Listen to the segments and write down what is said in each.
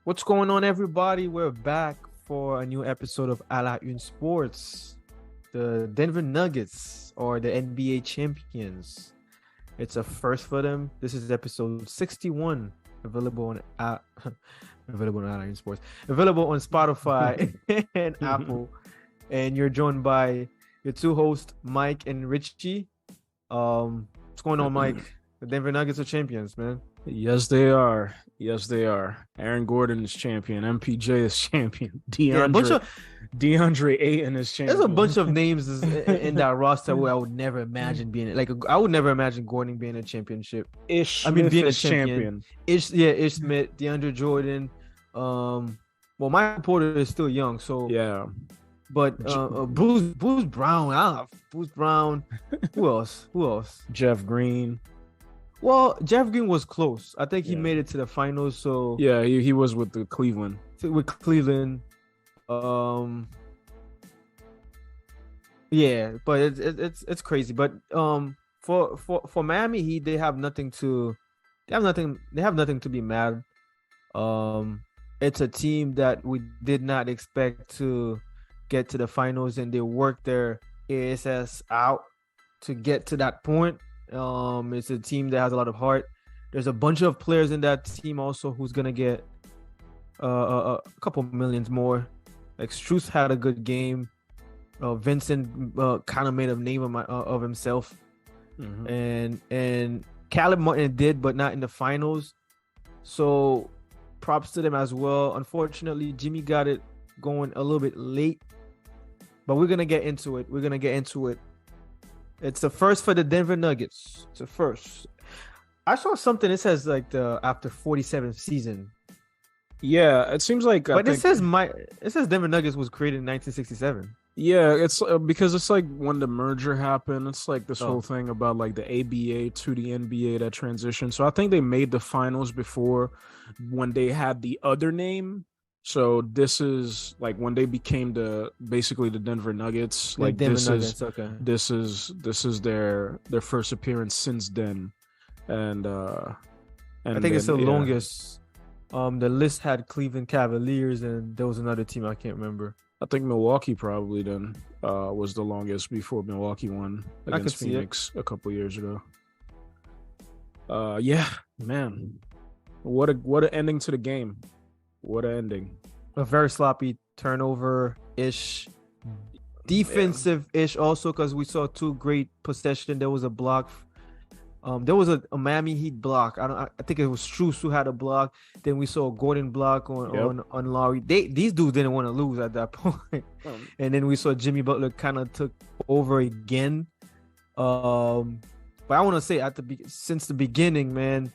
What's going on, everybody? We're back for a new episode of alaunesports. The Denver Nuggets are the NBA champions. It's a first for them. This is episode 61, available on alaunesports, available on Spotify and Apple. And you're joined by your two hosts, Mike and Richy. What's going on, Mike? The Denver Nuggets are champions, man. Yes, they are. Yes, they are. Aaron Gordon is champion. MPJ is champion. DeAndre Ayton is champion. There's a bunch of names in that roster where I would never imagine being it. Like, I would never imagine Gordon being a championship. Being a champion. Ish Smith, DeAndre Jordan. Well, Michael Porter is still young, so yeah. But Bruce Brown. Bruce Brown. Who else? Jeff Green. Well, Jeff Green was close. I think he made it to the finals. So yeah, he was with the Cleveland. With Cleveland, yeah, but it's crazy. But for Miami Heat, they have nothing to be mad. It's a team that we did not expect to get to the finals, and they worked their ass out to get to that point. It's a team that has a lot of heart. There's a bunch of players in that team also who's gonna get a couple millions more. Like Strus had a good game. Vincent kind of made a name of himself, and Caleb Martin did, but not in the finals. So props to them as well. Unfortunately, Jimmy got it going a little bit late, but we're gonna get into it. It's a first for the Denver Nuggets. It's a first. I saw something. It says like the after 47th season. Yeah, it seems like. But it says Denver Nuggets was created in 1967. Yeah, it's because it's like when the merger happened. It's like this whole thing about like the ABA to the NBA, that transition. So I think they made the finals before when they had the other name. So this is like when they became basically the Denver Nuggets. Like this is their first appearance since then, and I think it's the longest. The list had Cleveland Cavaliers, and there was another team I can't remember. I think Milwaukee probably then was the longest before Milwaukee won against Phoenix a couple years ago. Yeah, man, what an ending to the game. What an ending. A very sloppy turnover-ish. Defensive-ish also, because we saw two great possession. There was a block. There was a Miami Heat block. I think it was Strus who had a block. Then we saw a Gordon block on Lowry. These dudes didn't want to lose at that point. And then we saw Jimmy Butler kind of took over again. But I want to say since the beginning, man,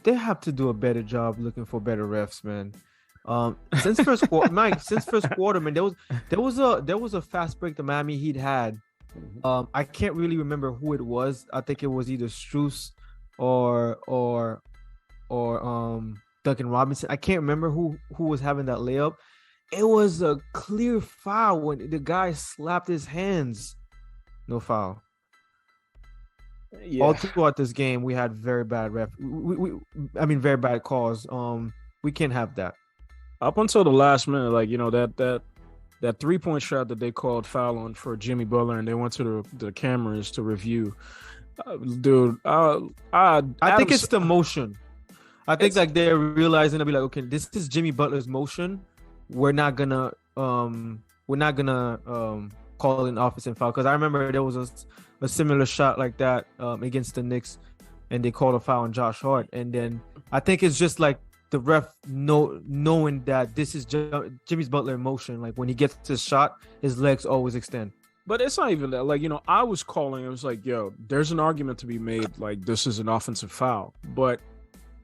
they have to do a better job looking for better refs, man. Since first quarter, man, there was a fast break the Miami Heat had. I can't really remember who it was. I think it was either Strus or Duncan Robinson. I can't remember who was having that layup. It was a clear foul when the guy slapped his hands. No foul. Yeah. All throughout this game, we had very bad very bad calls. We can't have that. Up until the last minute, like, you know, that 3-point shot that they called foul on for Jimmy Butler, and they went to the cameras to review. Dude, I think it's the motion. I think like they're realizing they'll be like, okay, this is Jimmy Butler's motion. We're not gonna call an offensive foul, because I remember there was a similar shot like that against the Knicks, and they called a foul on Josh Hart. And then I think it's just like the ref knowing that this is Jimmy's Butler in motion. Like when he gets his shot, his legs always extend. But it's not even that. Like, you know, I was calling. It was like, yo, there's an argument to be made. Like, this is an offensive foul, but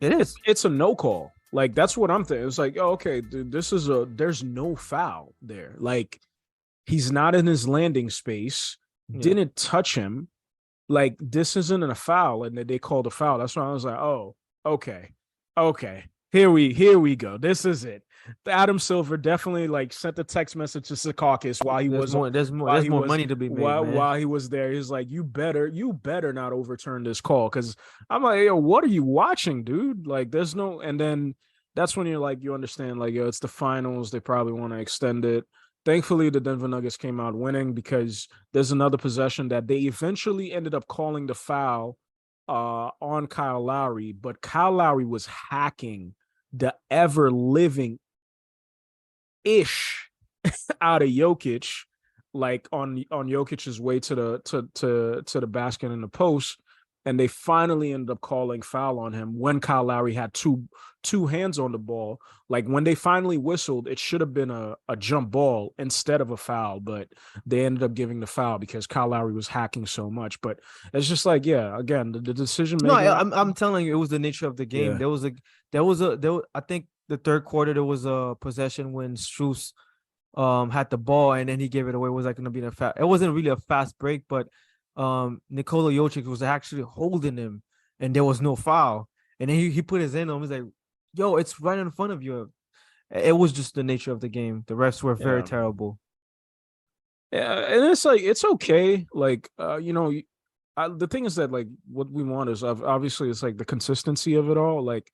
it is. It's a no call. Like, that's what I'm thinking. It's like, oh, okay, dude, there's no foul there. Like, he's not in his landing space. Yeah. Didn't touch him. Like, this isn't a foul, and they called a foul. That's why I was like, oh, okay. Here we go. This is it. Adam Silver definitely like sent a text message to Secaucus while he was there's more money to be made, man. While he was there. He's like, you better not overturn this call, because I'm like, yo, what are you watching, dude? Like, there's no. And then that's when you're like, you understand, like, yo, it's the finals. They probably want to extend it. Thankfully, the Denver Nuggets came out winning, because there's another possession that they eventually ended up calling the foul on Kyle Lowry, but Kyle Lowry was hacking the ever living ish out of Jokic, like on Jokic's way to the basket in the post, and they finally ended up calling foul on him when Kyle Lowry had two hands on the ball. Like, when they finally whistled, it should have been a jump ball instead of a foul, but they ended up giving the foul because Kyle Lowry was hacking so much. But it's just like, yeah, again, the decision making. No, I'm telling you, it was the nature of the game. Yeah. I think the third quarter there was a possession when Strus had the ball and then he gave it away. It was like going to be it wasn't really a fast break, but Nikola Jokic was actually holding him and there was no foul. And then he put his hand on him. He's like, yo, it's right in front of you. It was just the nature of the game. The refs were very terrible. Yeah, and it's like, it's okay. Like, the thing is that, like, what we want is obviously it's like the consistency of it all. Like,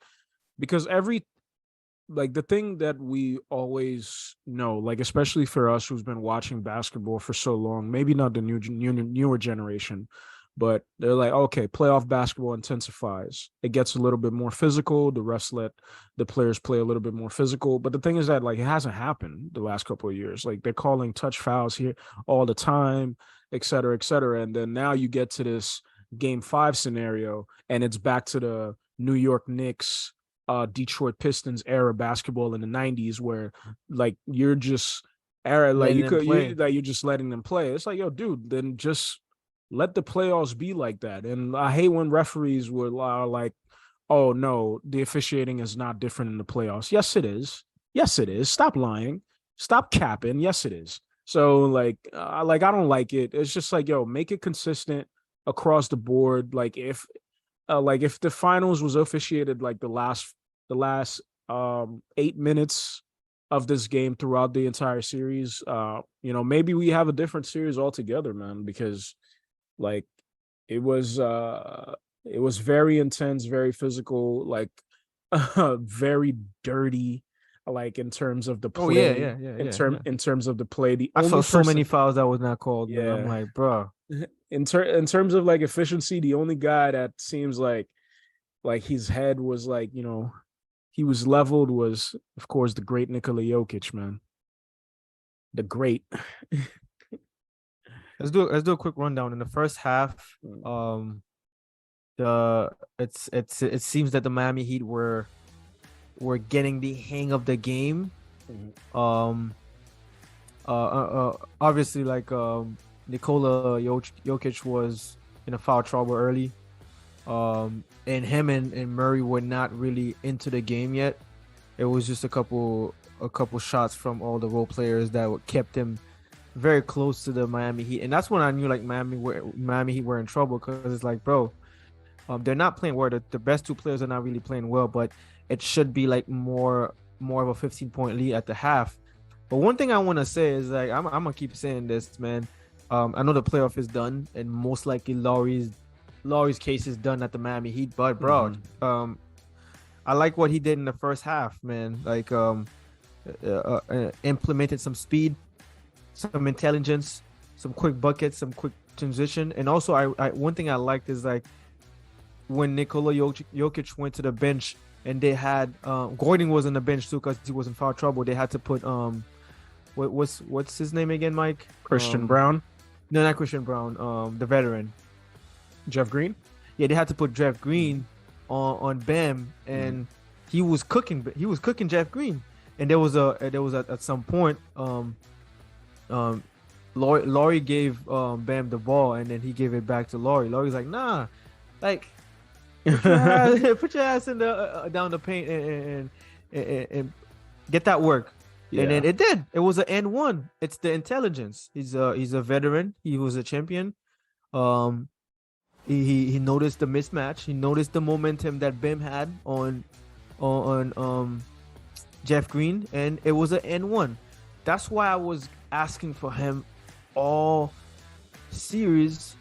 because the thing that we always know, like, especially for us who's been watching basketball for so long, maybe not the newer generation, but they're like, okay, playoff basketball intensifies. It gets a little bit more physical. The refs let the players play a little bit more physical. But the thing is that, like, it hasn't happened the last couple of years. Like, they're calling touch fouls here all the time, et cetera, et cetera. And then now you get to this Game 5 scenario, and it's back to the New York Knicks, Detroit Pistons era basketball in the 90s, where, like, you're just you're just letting them play. It's like, yo, dude, then just let the playoffs be like that. And I hate when referees are like, oh no, the officiating is not different in the playoffs. Yes, it is. Yes, it is. Stop lying. Stop capping. Yes, it is. So, like, I don't like it. It's just like, yo, make it consistent across the board. Like, if the finals was officiated like the last 8 minutes of this game throughout the entire series, maybe we have a different series altogether, man, because, like, it was very intense, very physical, like, very dirty, like, in terms of the play. In terms of the play, I saw so many fouls that was not called. Yeah, man. I'm like, bro. In terms of, like, efficiency, the only guy that seems like his head was, like, he was leveled was, of course, the great Nikola Jokic, man. The great. Let's do a quick rundown. In the first half, it seems that the Miami Heat were getting the hang of the game. Obviously, like, Nikola Jokic was in a foul trouble early. And him and Murray were not really into the game yet. It was just a couple shots from all the role players that kept him very close to the Miami Heat, and that's when I knew, like, Miami Heat were in trouble, because it's like, bro, they're not playing well. The best two players are not really playing well, but it should be like more of a 15-point lead at the half. But one thing I want to say is, like, I'm gonna keep saying this, man. I know the playoff is done, and most likely Lauri's case is done at the Miami Heat, but bro, I like what he did in the first half, man. Like, implemented some speed, some intelligence, some quick buckets, some quick transition. And also, I one thing I liked is, like, when Nikola Jokic went to the bench and they had Gordon was on the bench too because he was in foul trouble. They had to put what's his name again, Mike? Christian Brown? No, not Christian Brown. The veteran, Jeff Green. Yeah, they had to put Jeff Green on Bam, and he was cooking Jeff Green. And there was at some point Laurie gave Bam the ball, and then he gave it back to Laurie. Laurie's like, nah, like, put your ass in the down the paint and get that work. Yeah. And then it did. It was an N1. It's the intelligence. He's a veteran. He was a champion. He noticed the mismatch. He noticed the momentum that Bam had on Jeff Green, and it was an N1. That's why I was asking for him all series,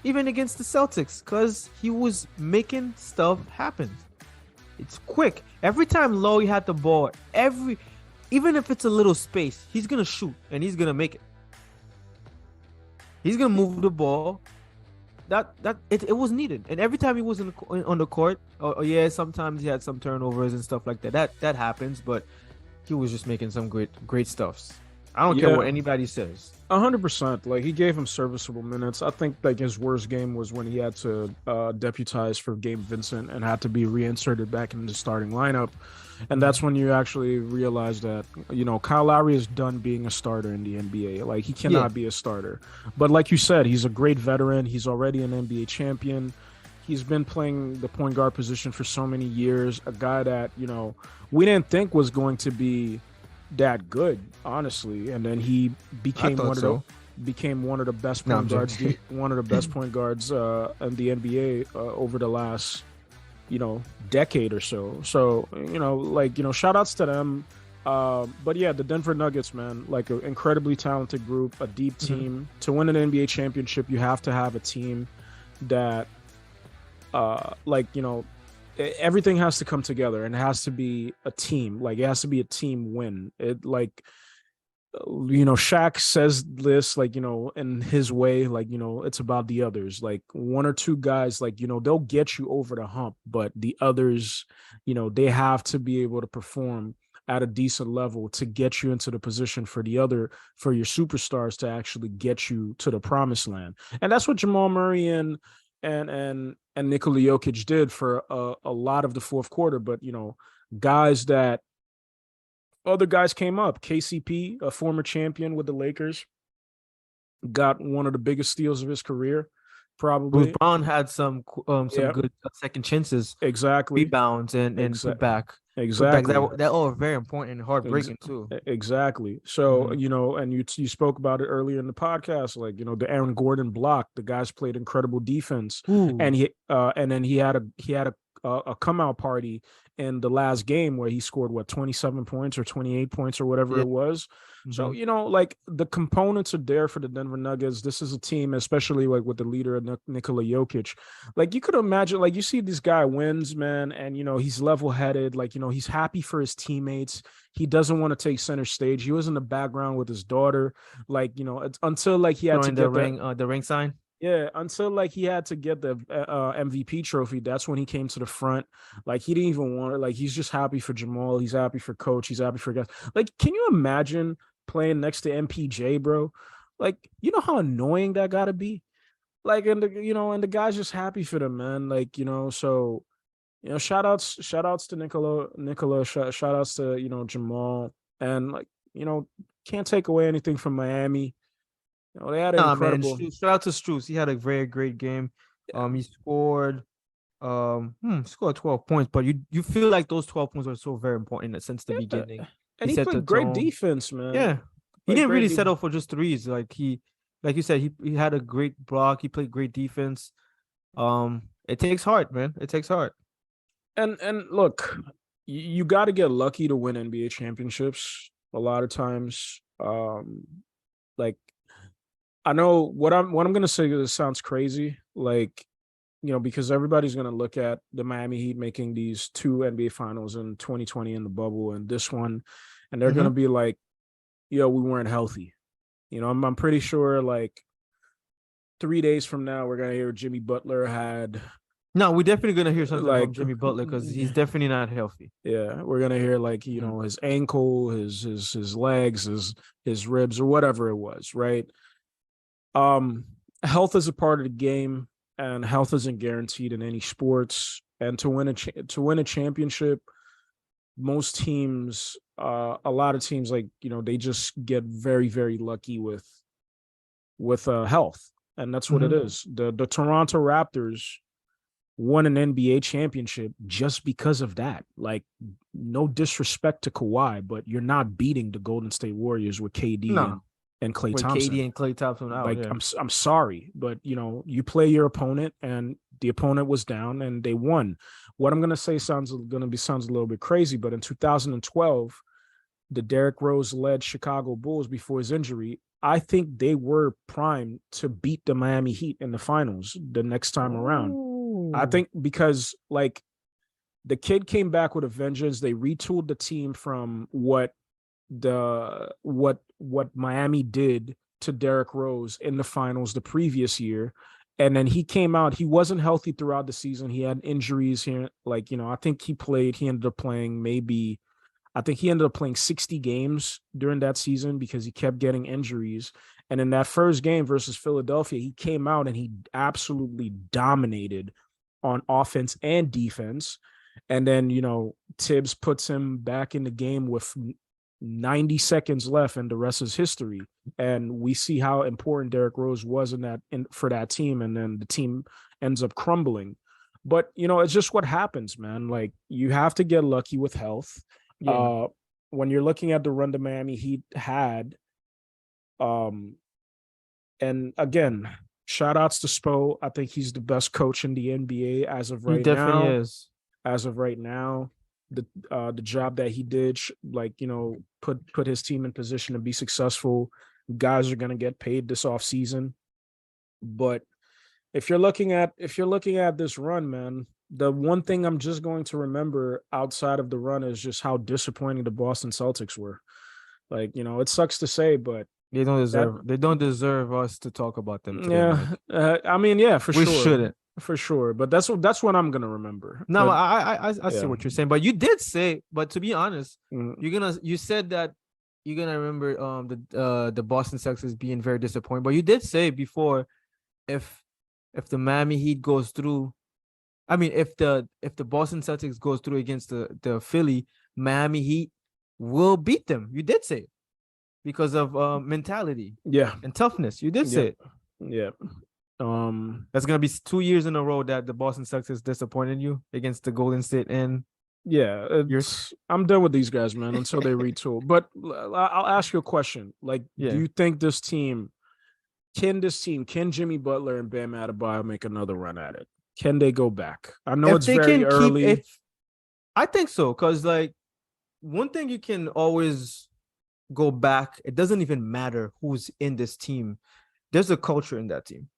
even against the Celtics, because he was making stuff happen. It's quick. Every time Lowry had the ball, even if it's a little space, he's gonna shoot and he's gonna make it. He's gonna move the ball. It was needed, and every time he was on the court, yeah, sometimes he had some turnovers and stuff like that. That happens, but he was just making some great stuffs. I don't care what anybody says. 100%. Like, he gave him serviceable minutes. I think like his worst game was when he had to deputize for Gabe Vincent and had to be reinserted back into the starting lineup. And that's when you actually realize that, Kyle Lowry is done being a starter in the NBA. Like, he cannot be a starter. But like you said, he's a great veteran. He's already an NBA champion. He's been playing the point guard position for so many years. A guy that, we didn't think was going to be that good, honestly, and then he became one of the best point guards, one of the best point guards in the NBA over the last decade or so. So shout outs to them. But yeah, the Denver Nuggets, man, like an incredibly talented group, a deep team. To win an NBA championship, you have to have a team that everything has to come together, and it has to be a team. Like, it has to be a team win. Shaq says this, in his way, it's about the others. Like, one or two guys, they'll get you over the hump, but the others, they have to be able to perform at a decent level to get you into the position for your superstars to actually get you to the promised land. And that's what Jamal Murray and Nikola Jokic did for a lot of the fourth quarter. But, other guys came up. KCP, a former champion with the Lakers, got one of the biggest steals of his career, probably. Bruce Brown had some good second chances. Exactly. Rebounds and put back. Exactly. That all very important and heartbreaking too. Exactly. So, and you spoke about it earlier in the podcast, the Aaron Gordon block. The guys played incredible defense. Ooh. And he had a come out party in the last game where he scored 27 points or 28 points or whatever it was. So, the components are there for the Denver Nuggets. This is a team, especially with the leader of Nikola Jokic. You could imagine, you see this guy wins, man, and, he's level-headed. He's happy for his teammates. He doesn't want to take center stage. He was in the background with his daughter, until he had to get the ring sign. Yeah, until he had to get the MVP trophy. That's when he came to the front. He didn't even want it. He's just happy for Jamal. He's happy for Coach. He's happy for guys. Can you imagine playing next to MPJ, bro? How annoying that gotta be. And the guy's just happy for them, man. So, shout outs to Nicola. Shout outs to Jamal, and can't take away anything from Miami. They had an incredible. Man, shout out to Strus. He had a very great game. He scored 12 points, but you feel like those 12 points are so very important since the beginning. And he played great defense, man. Yeah, he didn't really settle for just threes. Like you said, he had a great block. He played great defense. It takes heart, man. It takes heart. And look, you got to get lucky to win NBA championships. A lot of times, I know what I'm going to say. This sounds crazy, because everybody's going to look at the Miami Heat making these two NBA finals in 2020 in the bubble and this one, and they're going to be like, we weren't healthy. I'm pretty sure 3 days from now, we're going to hear Jimmy Butler had. No, we're definitely going to hear something from Jimmy Butler because he's definitely not healthy. Yeah, we're going to hear his ankle, his legs, his ribs, or whatever it was, right? Health is a part of the game, and health isn't guaranteed in any sports. And to win a championship, most teams, a lot of teams, they just get very, very lucky with health, and that's what it is. The Toronto Raptors won an NBA championship just because of that. No disrespect to Kawhi, but you're not beating the Golden State Warriors with KD and Klay Thompson. KD and Klay Thompson out. I'm sorry, but you play your opponent, and the opponent was down, and they won. What I'm gonna say sounds a little bit crazy, but in 2012, the Derrick Rose led Chicago Bulls before his injury, I think they were primed to beat the Miami Heat in the finals the next time around. I think because like the kid came back with a vengeance. They retooled the team from what Miami did to Derrick Rose in the finals the previous year. And then he came out, he wasn't healthy throughout the season. He had injuries here. Like, I think he ended up playing 60 games during that season because he kept getting injuries. And in that first game versus Philadelphia, he came out and he absolutely dominated on offense and defense. And then, Tibbs puts him back in the game with 90 seconds left, and the rest is history. And we see how important Derrick Rose was for that team. And then the team ends up crumbling. But, it's just what happens, man. Like, you have to get lucky with health. Yeah. When you're looking at the run the Miami Heat had, and again, shout outs to Spo. I think he's the best coach in the NBA as of right now. He definitely is. As of right now, the job that he did, put his team in position to be successful. Guys are going to get paid this offseason. But if you're looking at this run, man, the one thing I'm just going to remember outside of the run is just how disappointing the Boston Celtics were. Like, it sucks to say, but they don't deserve us to talk about them today. Yeah. I mean, yeah, for sure. We shouldn't. For sure. But that's what I'm gonna remember. No, but I see what you're saying. But you did say, but to be honest, you said that you're gonna remember the Boston Celtics being very disappointed. But you did say before, if the Miami Heat goes through, I mean, if the Boston Celtics goes through against the Philly, Miami Heat will beat them. You did say it because of mentality, and toughness. You did say it, That's gonna be 2 years in a row that the Boston Celtics disappointed you against the Golden State, and I'm done with these guys, man, until they retool. But I'll ask you a question: like, do you think this team, can Jimmy Butler and Bam Adebayo make another run at it? Can they go back? I know it's very early. I think so, because like one thing you can always go back. It doesn't even matter who's in this team. There's a culture in that team.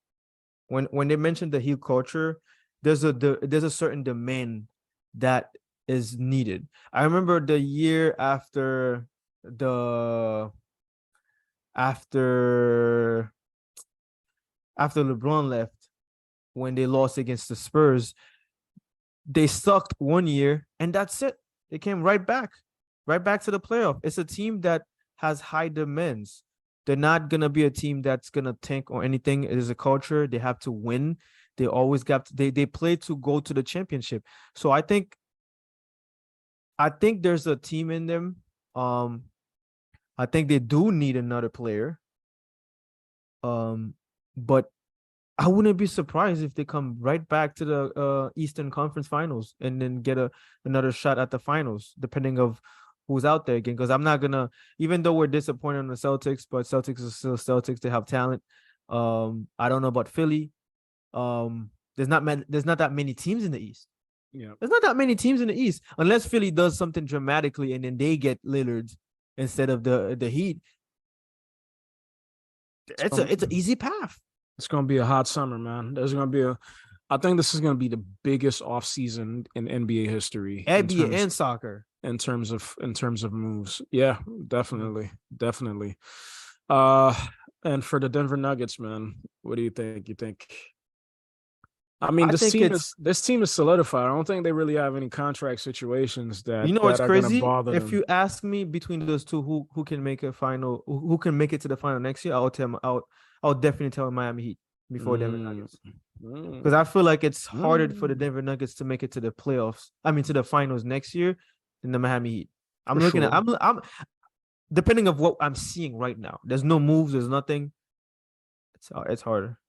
When they mentioned the Heat culture, there's a certain demand that is needed. I remember the year after LeBron left, when they lost against the Spurs, they sucked 1 year, and that's it. They came right back to the playoff. It's a team that has high demands. They're not going to be a team that's going to tank or anything. It is a culture. They have to win. They always they play to go to the championship. So I think there's a team in them. I think they do need another player. But I wouldn't be surprised if they come right back to the Eastern Conference Finals and then get another shot at the finals, depending of who's out there again. Because I'm not gonna, even though we're disappointed on the Celtics, but Celtics are still Celtics. They have talent. I don't know about Philly. There's not that many teams in the East. Yeah, there's not that many teams in the East unless Philly does something dramatically and then they get Lillard instead of the Heat. It's an easy path. It's gonna be a hot summer, man. I think this is gonna be the biggest offseason in NBA history. NBA and soccer. In terms of moves. Yeah, definitely. And for the Denver Nuggets, man, what do you think? I mean, this team is solidified. I don't think they really have any contract situations that what's are crazy. Bother if them. You ask me between those two, who can make a final, who can make it to the final next year, I'll definitely tell Miami Heat before Denver Nuggets, because I feel like it's harder for the Denver Nuggets to make it to the playoffs. I mean, to the finals next year than the Miami Heat. I'm depending of what I'm seeing right now. There's no moves. There's nothing. It's harder.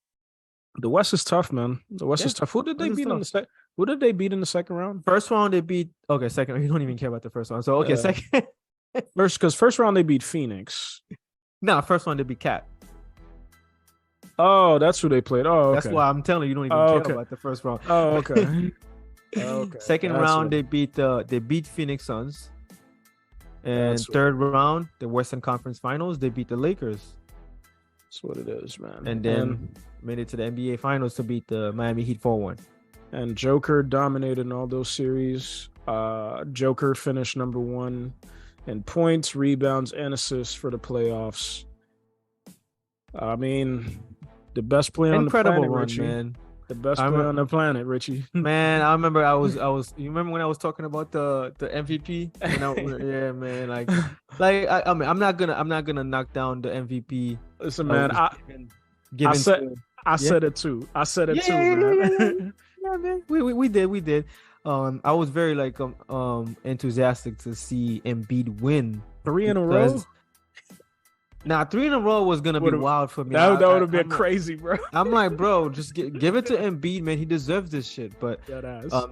The West is tough, man. The West is tough. Who did they beat in the second? Who did they beat in the second round? First round they beat. Okay, second. You don't even care about the first round. So second. First round they beat Phoenix. No, first round they beat Cat. Oh, that's who they played. Oh, okay. That's why I'm telling you don't even care about the first round. Oh, okay. Okay. Second round, they beat Phoenix Suns. And third round, the Western Conference Finals, they beat the Lakers. That's what it is, man. And then made it to the NBA Finals to beat the Miami Heat 4-1. And Joker dominated in all those series. Joker finished number 1 in points, rebounds, and assists for the playoffs. I mean, the best player on the planet, Richie. Man. The best player on the planet, Richie. Man, I remember I was. You remember when I was talking about the MVP? Yeah, man. I mean, I'm not gonna knock down the MVP. Listen, man. I said it too. Man. Yeah, man. We did. I was very enthusiastic to see Embiid win 3 in a row. Nah, 3 in a row was gonna be wild for me. That would have been crazy, bro. I'm like, bro, just give it to Embiid, man. He deserves this shit. But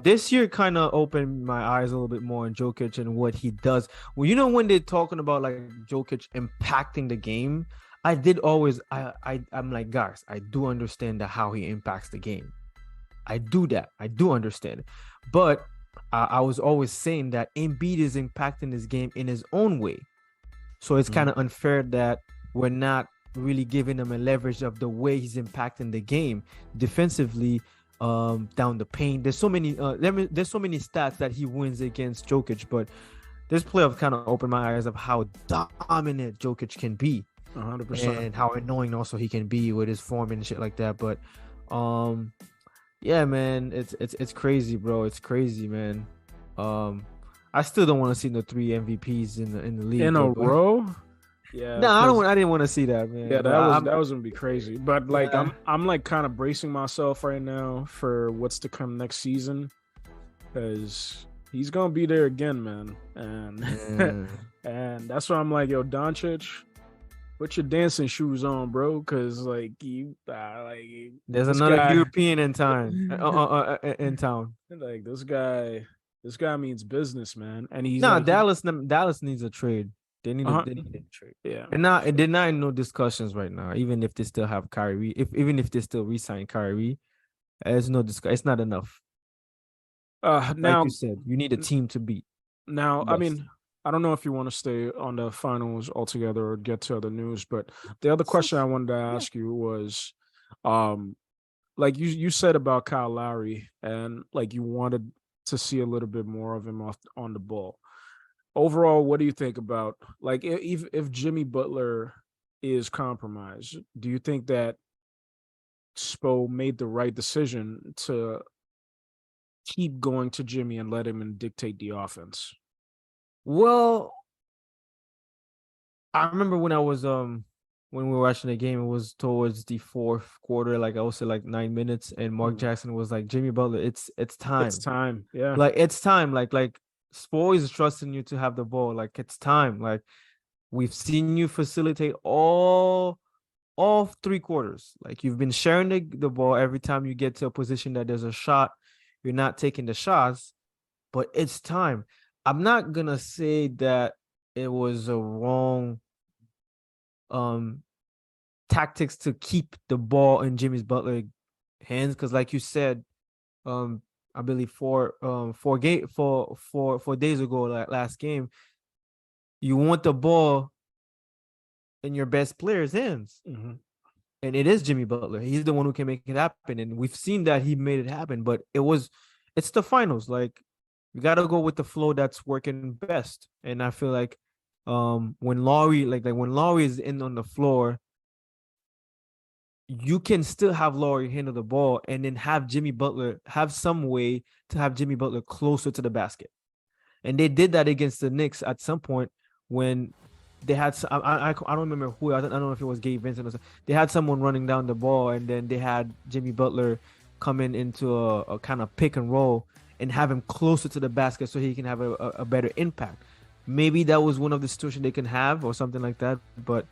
this year kind of opened my eyes a little bit more on Jokic and what he does. Well, you know, when they're talking about like Jokic impacting the game, I'm like, guys, I do understand how he impacts the game. I do understand it. But I was always saying that Embiid is impacting this game in his own way. So it's kind of unfair that we're not really giving him a leverage of the way he's impacting the game defensively, down the paint. There's so many stats that he wins against Jokic, but this playoff kind of opened my eyes of how dominant Jokic can be, 100%, and how annoying also he can be with his form and shit like that. But yeah, man, it's crazy, bro. It's crazy, man. I still don't want to see the 3 MVPs in the league in a row. Yeah, no, I didn't want to see that, man. Yeah, that was gonna be crazy. But like, yeah. I'm like kind of bracing myself right now for what's to come next season, because he's gonna be there again, man. And and that's why I'm like, yo, Doncic, put your dancing shoes on, bro, because like there's another European in town. In town, like this guy means business, man. And he's Dallas needs a trade. They need a trade. Yeah, and they're not in no discussions right now. Even if they still have Kyrie, even if they still re-sign Kyrie, there's no discussion. It's not enough. Now, like you said, you need a team to beat. Now, I mean, I don't know if you want to stay on the finals altogether or get to other news, but the other question I wanted to ask you was, like you said about Kyle Lowry, and like you wanted to see a little bit more of him on the ball. Overall, what do you think about, like, if Jimmy Butler is compromised, do you think that Spo made the right decision to keep going to Jimmy and let him dictate the offense? Well, I remember when I was when we were watching the game, it was towards the fourth quarter, like I would say like 9 minutes, and Mark Jackson was like, Jimmy Butler, it's time. It's time. Yeah. Like it's time. Like Spo is trusting you to have the ball. Like it's time. Like we've seen you facilitate all 3 quarters. Like you've been sharing the ball every time you get to a position that there's a shot. You're not taking the shots, but it's time. I'm not gonna say that it was a wrong tactics to keep the ball in Jimmy Butler's hands, because like you said, I believe 4 days ago, like last game, you want the ball in your best player's hands. Mm-hmm. And it is Jimmy Butler. He's the one who can make it happen. And we've seen that he made it happen, but it's the finals. Like we got to go with the flow that's working best. And I feel like when Lowry, when Lowry is in on the floor, you can still have Lowry handle the ball and then have Jimmy Butler have some way to have Jimmy Butler closer to the basket. And they did that against the Knicks at some point when they had, I don't remember who, I don't know if it was Gabe Vincent or something. They had someone running down the ball, and then they had Jimmy Butler coming into a kind of pick and roll and have him closer to the basket so he can have a better impact. Maybe that was one of the situations they can have or something like that, but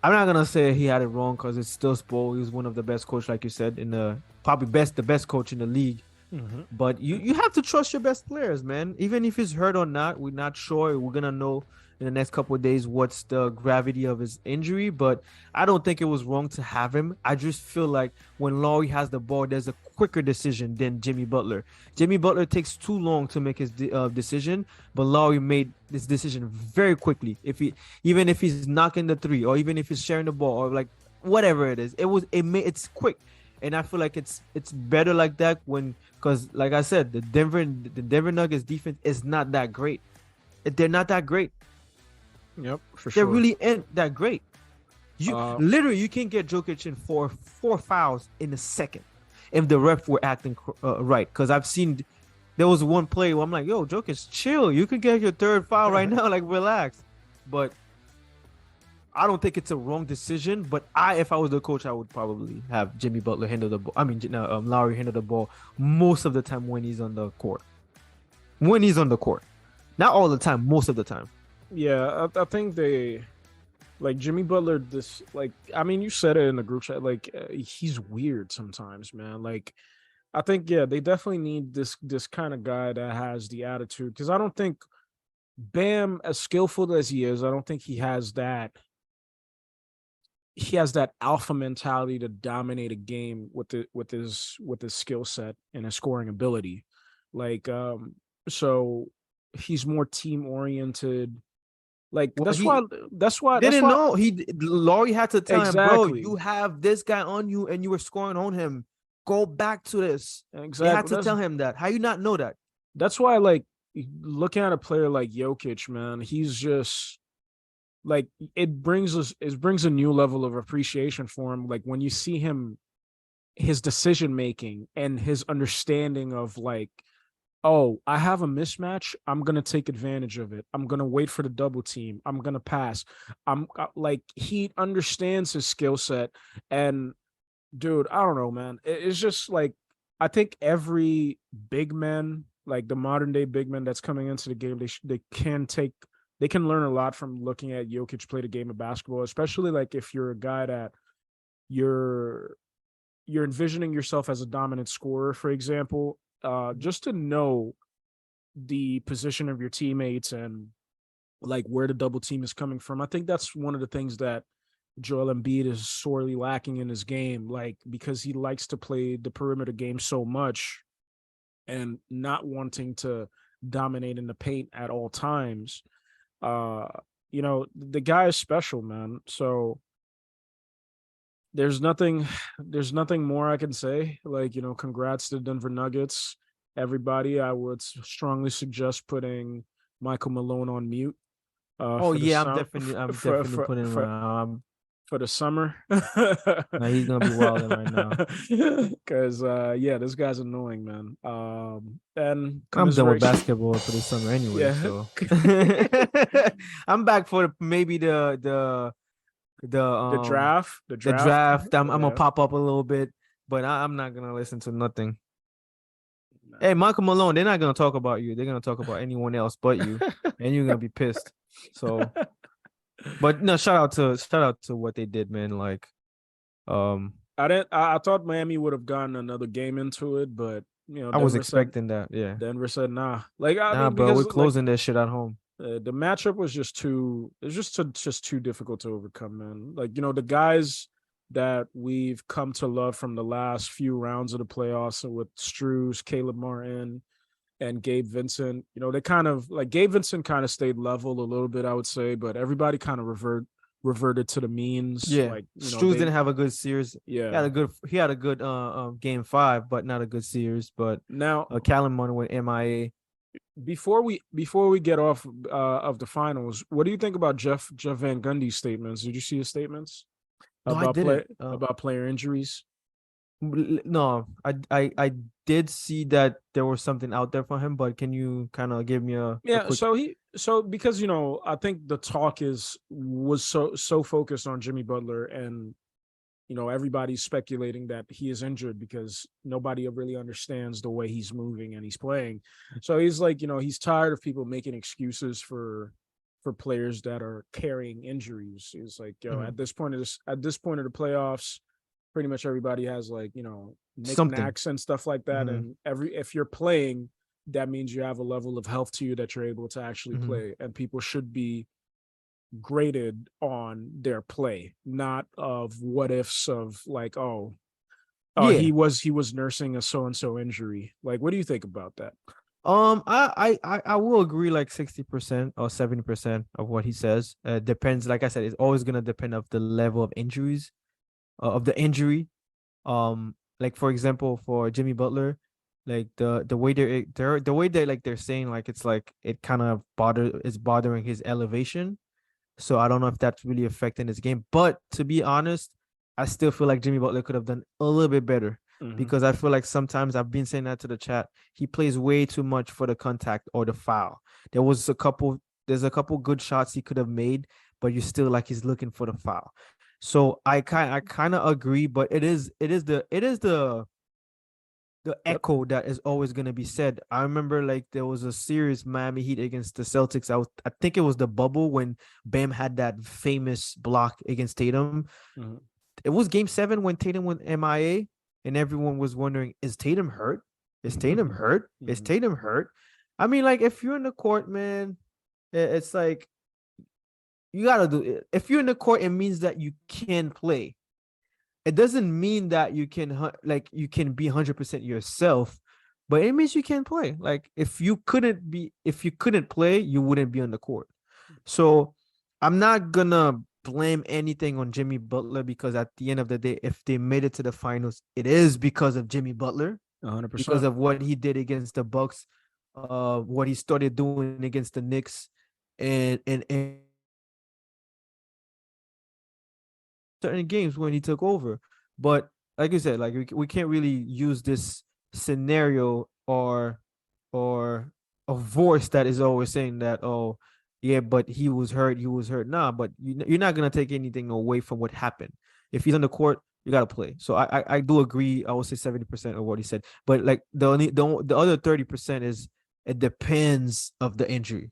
I'm not gonna say he had it wrong because it's still Spo. He's one of the best coach, like you said, in the best coach in the league. Mm-hmm. But you have to trust your best players, man. Even if he's hurt or not, we're not sure. We're gonna know in the next couple of days what's the gravity of his injury, but I don't think it was wrong to have him. I just feel like when Lowry has the ball, there's a quicker decision than Jimmy Butler. Jimmy Butler takes too long to make his decision, but Lowry made this decision very quickly. Even if he's knocking the three, or even if he's sharing the ball, or like whatever it is, it's quick. And I feel like it's better like that because like I said, the Denver Nuggets defense is not that great. They're not that great. Yep, for They sure. really ain't that great. You literally you can get Jokic in for 4 fouls in a second if the ref were acting right. Because I've seen there was one play where I'm like, yo, Jokic, chill. You can get your 3rd foul right now. Like, relax. But I don't think it's a wrong decision, but if I was the coach, I would probably have Jimmy Butler handle the ball. I mean, Lowry handle the ball most of the time when he's on the court. When he's on the court, not all the time, most of the time. Yeah, I think like Jimmy Butler. You said it in the group chat. He's weird sometimes, man. Like, I think they definitely need this kind of guy that has the attitude. Because I don't think Bam, as skillful as he is, I don't think he has that. He has that alpha mentality to dominate a game with his skill set and his scoring ability. So he's more team oriented. Like, Well, that's why Laurie had to tell him, bro, exactly. you have this guy on you and you were scoring on him. Go back to this. Exactly. They had to tell him that. How you not know that? That's why, like, looking at a player like Jokic, man, he's just like, it brings a new level of appreciation for him. Like, when you see him, his decision making and his understanding of, like, oh, I have a mismatch, I'm gonna take advantage of it. I'm gonna wait for the double team. I'm gonna pass. I'm like, he understands his skill set. And dude, I don't know, man. It's just like, I think every big man, like the modern day big man that's coming into the game, they can learn a lot from looking at Jokic play the game of basketball, especially like if you're a guy that you're envisioning yourself as a dominant scorer, for example, just to know the position of your teammates and like where the double team is coming from. I think that's one of the things that Joel Embiid is sorely lacking in his game, like, because he likes to play the perimeter game so much and not wanting to dominate in the paint at all times. The guy is special, man. So there's nothing more I can say. Like, congrats to Denver Nuggets, everybody. I would strongly suggest putting Michael Malone on mute. I'm definitely putting him for the summer. Nah, he's gonna be wilding right now. Because this guy's annoying, man. And I'm done with basketball for the summer anyway. Yeah. So I'm back for maybe the draft. I'm gonna pop up a little bit, but I'm not gonna listen to nothing. No. Hey, Michael Malone, they're not gonna talk about you. They're gonna talk about anyone else but you, and you're gonna be pissed. So, but no, shout out to what they did, man. Like, I thought Miami would have gotten another game into it, but I was expecting that. Yeah, Denver said nah. Like, bro, we're closing this shit at home. The matchup was just too difficult to overcome, man. Like, the guys that we've come to love from the last few rounds of the playoffs with Strus, Caleb Martin, and Gabe Vincent, they kind of, like, Gabe Vincent kind of stayed level a little bit, I would say, but everybody kind of reverted to the means. Yeah, like, Strus didn't have a good series. Yeah, he had a good game 5, but not a good series. But now Callum Martin went MIA. Before we get off of the finals, what do you think about Jeff Van Gundy's statements? Did you see his statements about player injuries? No, I did see that there was something out there for him, but can you kind of give me a quick... So because I think the talk was so focused on Jimmy Butler, and everybody's speculating that he is injured because nobody really understands the way he's moving and he's playing. So he's like, he's tired of people making excuses for players that are carrying injuries. He's like, at this point of the playoffs, pretty much everybody has, like, knickknacks and stuff like that. And if you're playing, that means you have a level of health to you that you're able to actually play, and people should be graded on their play, not of what ifs of like, Yeah. he was nursing a so and so injury. Like, what do you think about that? I will agree like 60% or 70% of what he says. Depends, like I said, it's always gonna depend of the level of injuries, of the injury. Like for example, for Jimmy Butler, like the way the way they like they're saying like it's like it kind of bothering his elevation. So I don't know if that's really affecting his game. But to be honest, I still feel like Jimmy Butler could have done a little bit better because I feel like sometimes I've been saying that to the chat. He plays way too much for the contact or the foul. There's a couple good shots he could have made, but you still like he's looking for the foul. So I kind of agree, but it is the echo that is always going to be said. I remember like there was a series Miami Heat against the Celtics. I think it was the bubble when Bam had that famous block against Tatum. It was game 7 when Tatum went MIA and everyone was wondering, is Tatum hurt? Is Tatum hurt? Is Tatum hurt? I mean, like if you're in the court, man, it's like you got to do it. If you're in the court, it means that you can play. It doesn't mean that you can you can be 100% yourself, but it means you can play. Like if you couldn't play, you wouldn't be on the court. So I'm not gonna blame anything on Jimmy Butler because at the end of the day, if they made it to the finals, it is because of Jimmy Butler, 100%. because of what he did against the Bucks, what he started doing against the Knicks, and certain games when he took over. But like you said, like we can't really use this scenario or a voice that is always saying that, oh yeah, but he was hurt, Nah, but you're not gonna take anything away from what happened. If he's on the court, you gotta play. So I do agree. I would say 70% of what he said, but like the other 30% is it depends of the injury.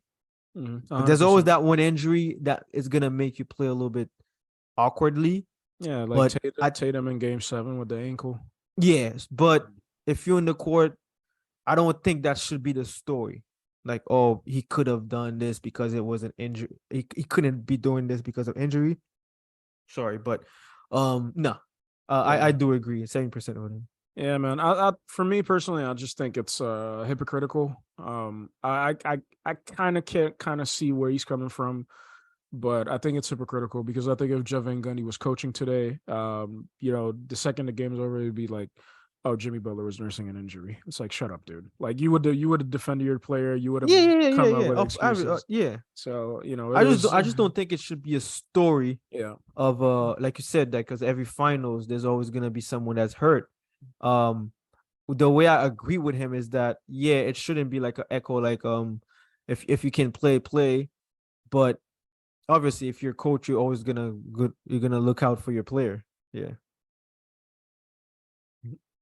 There's always that one injury that is gonna make you play a little bit awkwardly. Yeah, like Tatum in game 7 with the ankle. Yes, but if you're in the court, I don't think that should be the story. Like, oh, he could have done this because it was an injury. He couldn't be doing this because of injury. Sorry, but no. I do agree. 70% of him. Yeah, man. I for me personally, I just think it's hypocritical. I kind of can't kind of see where he's coming from. But I think it's hypocritical because I think if Jeff Van Gundy was coaching today, the second the game is over, it'd be like, oh, Jimmy Butler was nursing an injury. It's like, shut up, dude. Like you would have defended your player. You would have come up with excuses. Yeah. So I just don't think it should be a story. Yeah. Of like you said, that because every finals there's always gonna be someone that's hurt. The way I agree with him is that it shouldn't be like an echo. Like if you can play, but obviously, if you're a coach, you're always gonna look out for your player. Yeah,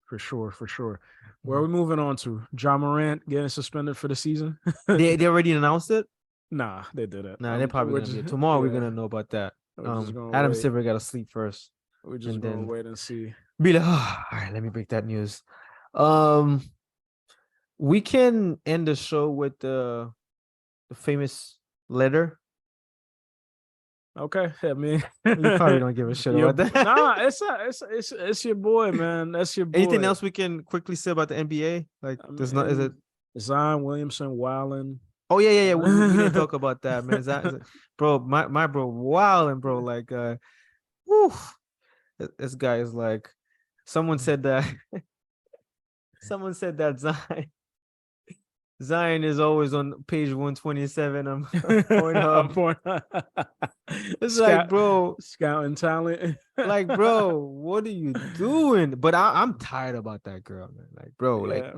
for sure. Where are we moving on to? Ja Morant getting suspended for the season? they already announced it. Nah, they didn't. Nah, they're probably gonna get tomorrow. We're gonna know about that. Adam Silver got to sleep first. We're just gonna wait and see. Be like, all right, let me break that news. We can end the show with the famous letter. Okay, I mean, you probably don't give a shit about that. Nah, it's your boy, man. That's your boy. Anything else we can quickly say about the NBA? Like, is it Zion Williamson wilding? Oh yeah. We didn't talk about that, man. Bro, my bro wilding, bro. Like, whew, this guy is like. Someone said that. Someone said that Zion is always on page 127 on Pornhub. It's like, bro, scouting talent. Like, bro, what are you doing? But I'm tired about that girl, man. Like, bro, like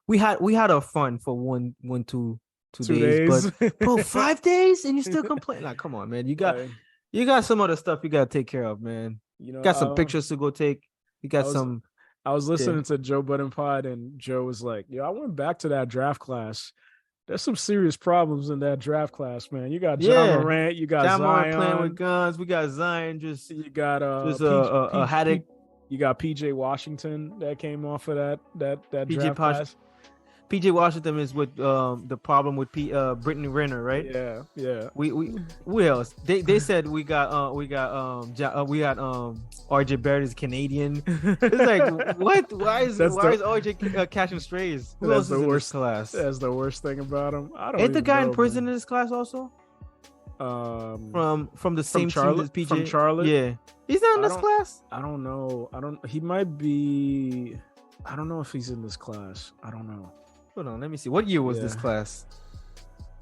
we had our fun for one, 2 days, but bro, 5 days and you still complain. Like, come on, man. You got some other stuff you gotta take care of, man. You got some pictures to go take. You got some. I was listening to Joe Budden Pod, and Joe was like, "Yo, I went back to that draft class. There's some serious problems in that draft class, man. You got Ja Morant, you got Zion playing with guns. We got Zion. You got Haddock. You got PJ Washington that came off of that draft class. PJ Washington is with the problem with Brittany Renner, right? Yeah. We who else? They said we got RJ Barrett is Canadian. It's like what? Why is RJ catching strays? Who else is in this class? That's the worst thing about him. I don't. Ain't the guy in prison in this class also? From the same team as PJ. From Charlotte. Yeah, he's not in this class. I don't know. He might be. I don't know if he's in this class. I don't know. Hold on, let me see. What year was this class?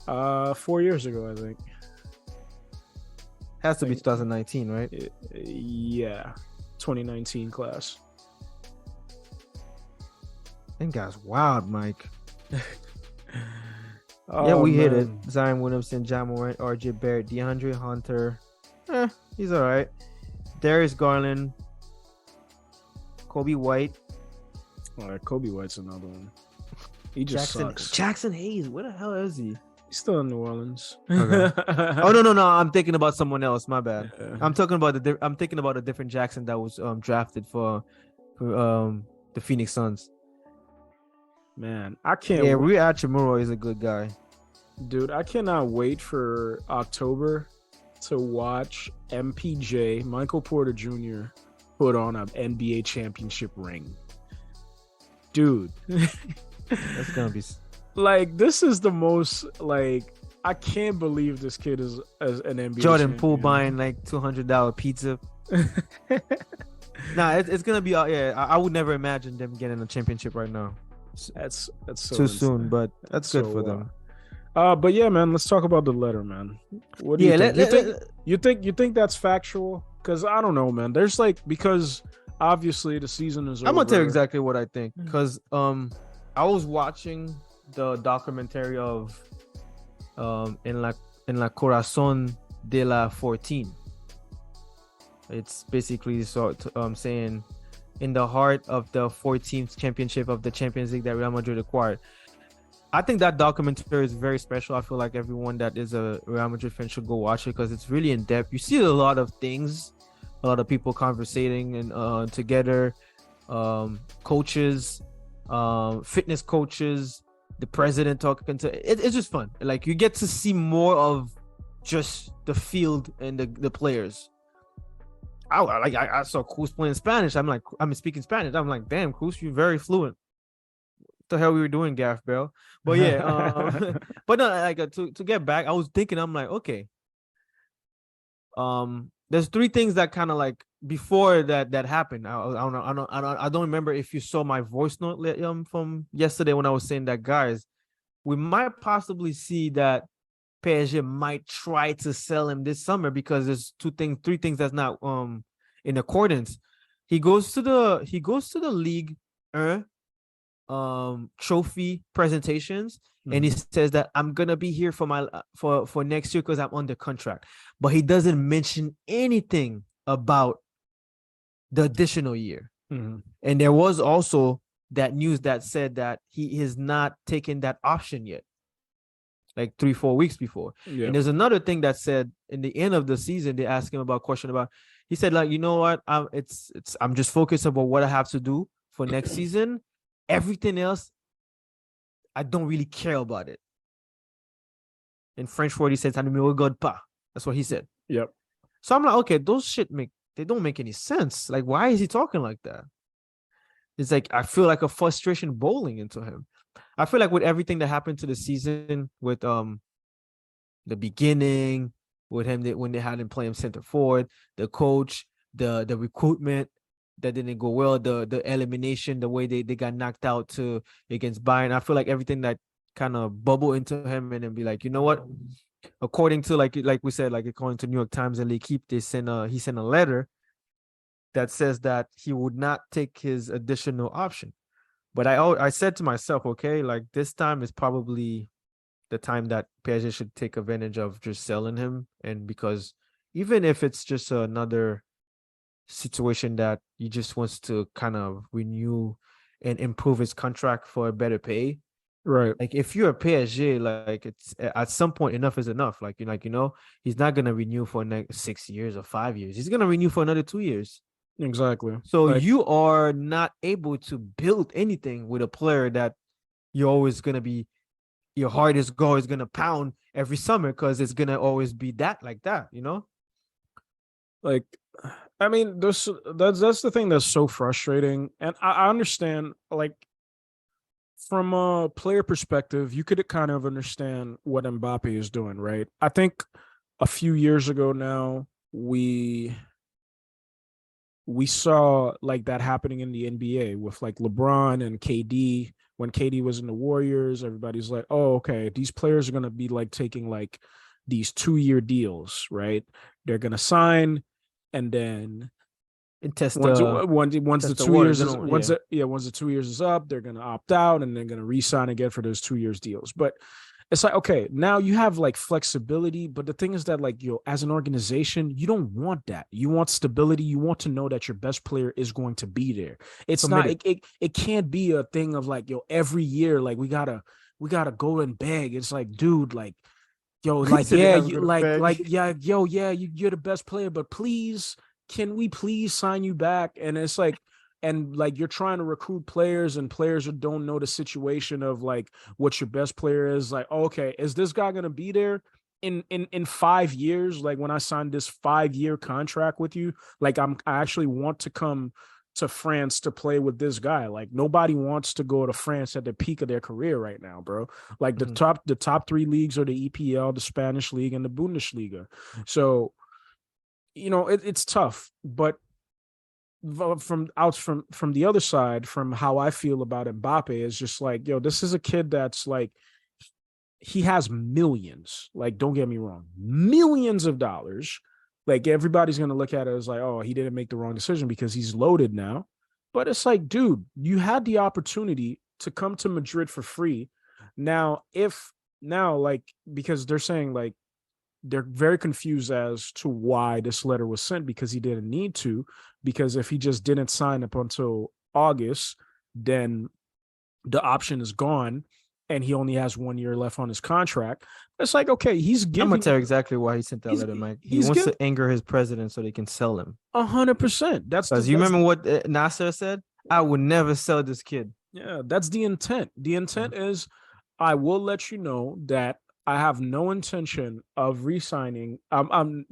4 years ago, I think. Has to be 2019, right? Yeah, 2019 class. That guy's wild, Mike. Yeah, we hit it. Zion Williamson, John Morant, RJ Barrett, DeAndre Hunter. He's all right. Darius Garland, Kobe White. All right, Kobe White's another one. He just sucks. Jackson Hayes, where the hell is he? He's still in New Orleans. Okay. Oh no! I'm thinking about someone else. My bad. I'm thinking about a different Jackson that was drafted for the Phoenix Suns. Man, I can't. Yeah, Rui Hachimura is a good guy, dude. I cannot wait for October to watch MPJ Michael Porter Jr. put on an NBA championship ring, dude. That's gonna be like, this is the most, like, I can't believe this kid is as an NBA Jordan champion. Poole buying like $200 pizza. Nah, it's gonna be. Yeah, I would never imagine them getting a championship right now. That's so too insane. Soon, but that's good for them. But yeah, man, let's talk about the letter, man. What do you think? You think that's factual? Because I don't know, man. There's because obviously the season is over. I'm gonna tell you exactly what I think, because I was watching the documentary of en la Corazón de la 14. It's basically saying in the heart of the 14th championship of the Champions League that Real Madrid acquired. I think that documentary is very special. I feel like everyone that is a Real Madrid fan should go watch it, because it's really in depth. You see a lot of things, a lot of people conversating and together, coaches, fitness coaches, the president talking to it's just fun. Like, you get to see more of just the field and the players. I saw Cruz playing Spanish. I'm speaking Spanish. I'm like, damn, Cruz, you're very fluent. What the hell we were doing, Gaff Bell? But yeah, but no, to get back, I was thinking, I'm like, okay, there's three things that kind of like before that happened. I don't remember if you saw my voice note from yesterday when I was saying that, guys, we might possibly see that PSG might try to sell him this summer, because there's three things that's not in accordance. He goes to the Ligue 1 trophy presentations, and he says that I'm gonna be here for next year because I'm under contract, but he doesn't mention anything about the additional year. And there was also that news that said that he is not taking that option yet, like 3-4 weeks before. And there's another thing that said in the end of the season, they asked him about question about, he said, like, you know what, I'm just focused about what I have to do for next season. Everything else, I don't really care about it. In French word, he said, "Ça ne me regarde pas." That's what he said. Yep. So I'm like, okay, those shit they don't make any sense. Like, why is he talking like that? It's like, I feel like a frustration bowling into him. I feel like with everything that happened to the season, with the beginning, with him when they had him play him center forward, the coach, the recruitment that didn't go well, the elimination, the way they got knocked out against Bayern. I feel like everything that kind of bubble into him, and then be like, you know what? According to like we said, like according to New York Times and L'Equipe, he sent a letter that says that he would not take his additional option. But I said to myself, okay, like this time is probably the time that PSG should take advantage of just selling him, and because even if it's just another situation that he just wants to kind of renew and improve his contract for a better pay, right? Like, if you're a PSG, like, it's at some point enough is enough. Like, he's not gonna renew for next 6 years or 5 years. He's gonna renew for another 2 years. Exactly. So you are not able to build anything with a player that you're always gonna be your heart is always gonna pound every summer because it's gonna always be that like that, you know? Like, I mean, that's the thing that's so frustrating, and I understand. Like, from a player perspective, you could kind of understand what Mbappe is doing, right? I think a few years ago now, we saw like that happening in the NBA with like LeBron and KD. When KD was in the Warriors, everybody's like, "Oh, okay, these players are gonna be like taking like these 2-year deals, right? They're gonna sign, and then And test once the once the test the 2 years waters, is yeah. once the 2 years is up, they're gonna opt out and they're gonna re-sign again for those 2 years deals. But it's like, okay, now you have like flexibility, but the thing is that like, as an organization, you don't want that. You want stability. You want to know that your best player is going to be there. It's not Committed. it can't be a thing of like, every year like we gotta go and beg. It's like, dude, like, He like, said they yeah, gotta you go to bed. yeah, yeah, you're the best player, but please, can we please sign you back? And it's like, and like, you're trying to recruit players, and players who don't know the situation of like what your best player is. Like, okay, is this guy gonna be there in 5 years? Like, when I signed this 5-year contract with you, like, I actually want to come to France to play with this guy. Like, nobody wants to go to France at the peak of their career right now, bro. Like, Mhm. the top three leagues are the EPL, the Spanish league, and the Bundesliga. So, it's tough. But from the other side, from how I feel about Mbappe, is just like, this is a kid that's like, he has millions. Like, don't get me wrong, millions of dollars. Like, everybody's gonna look at it as like, oh, he didn't make the wrong decision because he's loaded now. But it's like, dude, you had the opportunity to come to Madrid for free. Now, like, because they're saying like, they're very confused as to why this letter was sent, because he didn't need to. Because if he just didn't sign up until August, then the option is gone and he only has 1 year left on his contract. It's like, okay, I'm gonna tell you exactly why he sent that he's letter, Mike. He he's wants giving to anger his president so they can sell him. 100%. That's the Because you that's remember what Nasser said? I would never sell this kid. Yeah, that's the intent. The Mhm. intent is, I will let you know that I have no intention of re-signing. I'm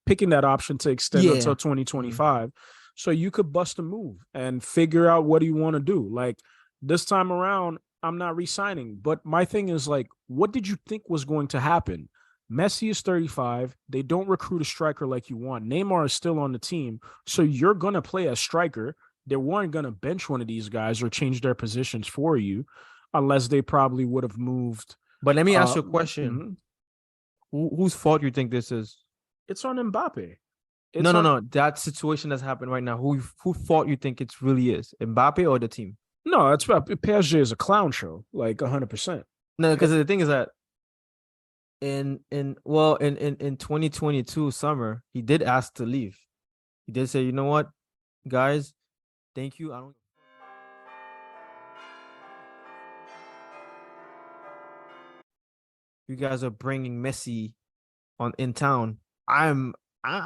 picking that option to extend until Yeah. Mhm. 2025. So you could bust a move and figure out what do you want to do. Like, this time around, I'm not re-signing. But my thing is like, what did you think was going to happen? Messi is 35. They don't recruit a striker like you want. Neymar is still on the team. So you're going to play a striker. They weren't going to bench one of these guys or change their positions for you, unless they probably would have moved. But let me ask you a question. Mhm. Whose fault you think this is? It's on Mbappe. No, It's no, on no. That situation that's happened right now. Who fault you think it really is? Mbappe or the team? No, it's PSG is a clown show, like 100%. No, because the thing is that in 2022 summer, he did ask to leave. He did say, you know what, guys, thank you. I don't. You guys are bringing Messi on in town. I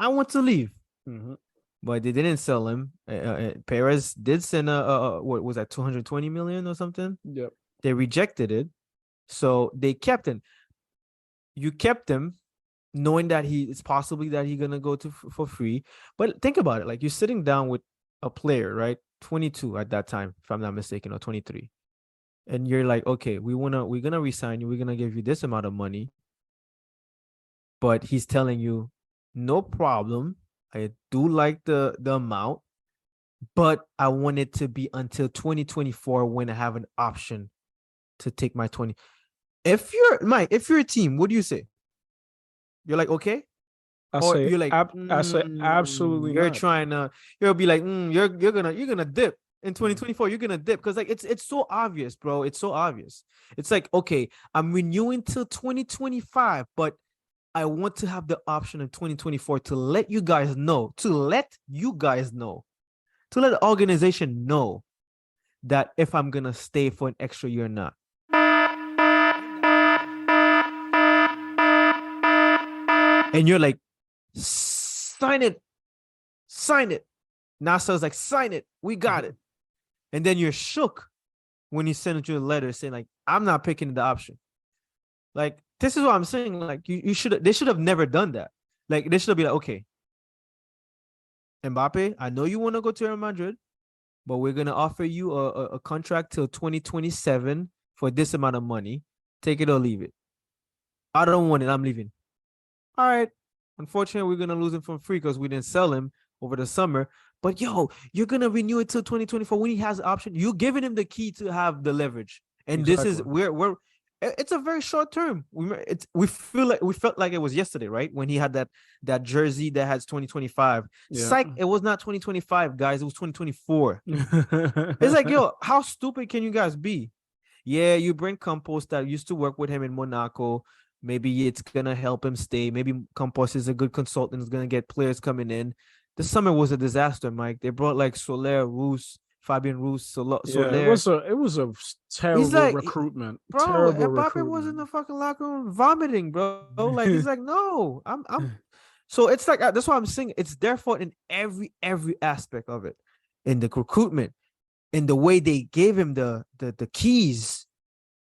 want to leave, Mm-hmm. but they didn't sell him. Perez did send what was that 220 million or something? Yep. They rejected it, so they kept him. You kept him, knowing that it's possibly that he's gonna go to for free. But think about it, like you're sitting down with a player, right? 22 at that time, if I'm not mistaken, or 23, and you're like, okay, we're gonna resign you, we're gonna give you this amount of money, but he's telling you, no problem. I do like the amount, but I want it to be until 2024 when I have an option to take my 20. If you're Mike, if you're a team, what do you say? You're like, okay, or you're like, I say absolutely you're not. trying to, you'll be like, you're gonna dip in Mm. 2024. You're gonna dip because like it's so obvious, bro. It's so obvious. It's like, okay, I'm renewing till 2025, but I want to have the option in 2024 to let you guys know, to let the organization know that if I'm gonna stay for an extra year or not. And you're like, sign it, sign it. NASA's like, sign it, we got it. And then you're shook when he sent you a letter saying like, I'm not picking the option. Like, this is what I'm saying. Like, they should have never done that. Like, they should have been like, okay, Mbappe, I know you want to go to Real Madrid, but we're gonna offer you a contract till 2027 for this amount of money. Take it or leave it. I don't want it. I'm leaving. All right. Unfortunately, we're gonna lose him for free because we didn't sell him over the summer. But yo, you're gonna renew it till 2024 when he has the option. You're giving him the key to have the leverage, and this is where it's a very short term. We felt like it was yesterday, right? When he had that jersey that has 2025. Yeah. Psych, it was not 2025, guys. It was 2024. It's like, yo, how stupid can you guys be? Yeah, you bring Campos that used to work with him in Monaco. Maybe it's gonna help him stay. Maybe Campos is a good consultant. Is gonna get players coming in. The summer was a disaster, Mike. They brought like Soler, Roos, Fabian Roos, Soler. It was a terrible recruitment. Bro, terrible Mbappe recruitment. was in the fucking locker room vomiting, bro. Like, he's like, no, I'm. So it's like, that's why I'm saying it's their fault in every aspect of it, in the recruitment, in the way they gave him the keys.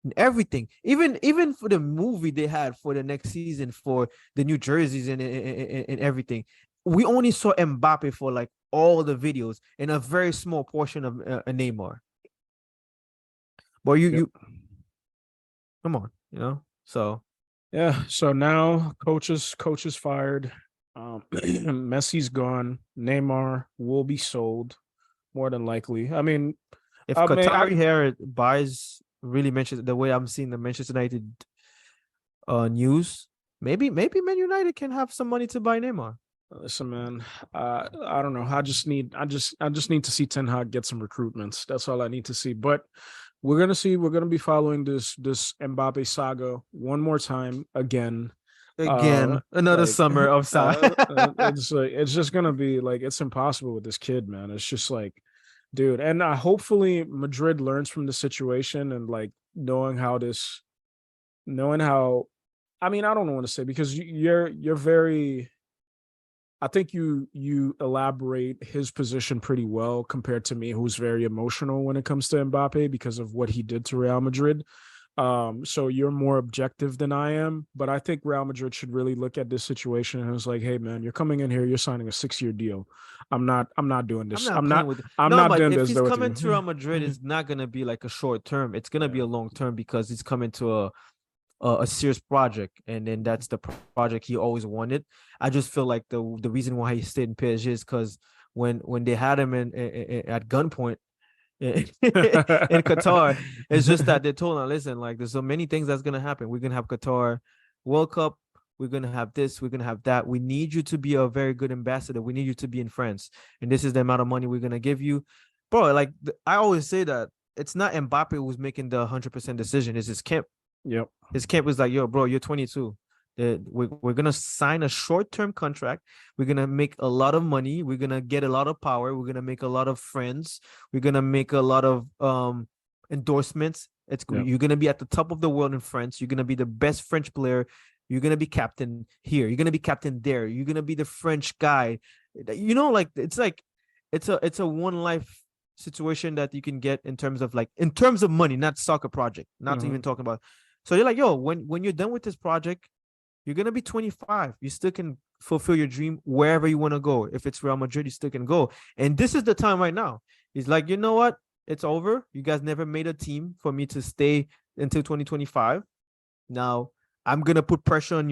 And everything, even for the movie they had for the next season for the new jerseys and everything, we only saw Mbappe for like all the videos and a very small portion of Neymar. But you come on, so yeah. So now coaches fired. Messi's gone. Neymar will be sold more than likely. I mean, if Qatari Hair buys. Really mentions the way I'm seeing the Manchester United news. Maybe Man United can have some money to buy Neymar. Listen, man, I don't know. I just need to see Ten Hag get some recruitments. That's all I need to see. But we're gonna see. We're gonna be following this Mbappe saga one more time again. Another summer of saga. It's just gonna be like, it's impossible with this kid, man. It's just like, dude, and hopefully Madrid learns from the situation and like knowing how. I mean, I don't know what to say, because you're very. I think you elaborate his position pretty well compared to me, who's very emotional when it comes to Mbappe because of what he did to Real Madrid. So you're more objective than I am, but I think Real Madrid should really look at this situation and it's like, hey man, you're coming in here, you're signing a 6-year deal. I'm not doing this. I'm not doing this. If he's coming to Real Madrid, it's not gonna be like a short term. It's gonna be a long term, because he's coming to a serious project, and then that's the project he always wanted. I just feel like the reason why he stayed in PSG is because when they had him at gunpoint in Qatar, it's just that they told him, listen, like, there's so many things that's gonna happen. We're gonna have Qatar World Cup, we're gonna have this, we're gonna have that. We need you to be a very good ambassador. We need you to be in France, and this is the amount of money we're gonna give you, bro. Like, I always say that it's not Mbappe who's making the 100% decision. It's his camp. Yep. His camp was like, yo, bro, you're 22. We're gonna sign a short-term contract. We're gonna make a lot of money. We're gonna get a lot of power. We're gonna make a lot of friends. We're gonna make a lot of endorsements. You're gonna be at the top of the world in France. You're gonna be the best French player. You're gonna be captain here. You're gonna be captain there. You're gonna be the French guy. Like, it's a one life situation that you can get in terms of money, not soccer project, not even talking about. So you're like, yo, when you're done with this project, you're going to be 25. You still can fulfill your dream wherever you want to go. If it's Real Madrid, you still can go. And this is the time right now. He's like, you know what? It's over. You guys never made a team for me to stay until 2025. Now, I'm going to put pressure on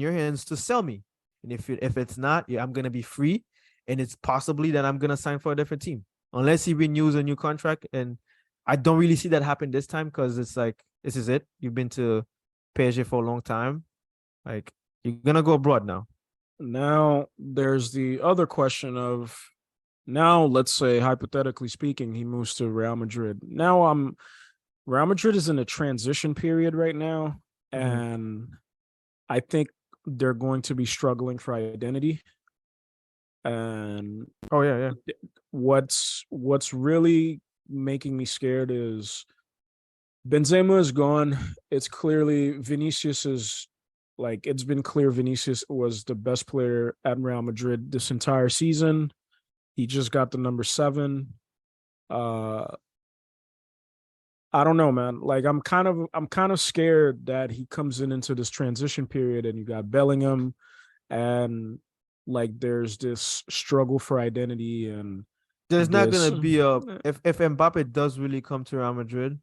your hands to sell me. And if it's not, I'm going to be free. And it's possibly that I'm going to sign for a different team, unless he renews a new contract. And I don't really see that happen this time, because it's like, this is it. You've been to PSG for a long time. Like, you're going to go abroad now. Now, there's the other question of, now, let's say, hypothetically speaking, he moves to Real Madrid. Now, Real Madrid is in a transition period right now, and I think they're going to be struggling for identity. And what's really making me scared is Benzema is gone. It's clearly it's been clear Vinicius was the best player at Real Madrid this entire season. He just got the number 7. I don't know, man. Like I'm kind of scared that he comes into this transition period and you got Bellingham and like there's this struggle for identity and There's not this gonna be a if Mbappe does really come to Real Madrid.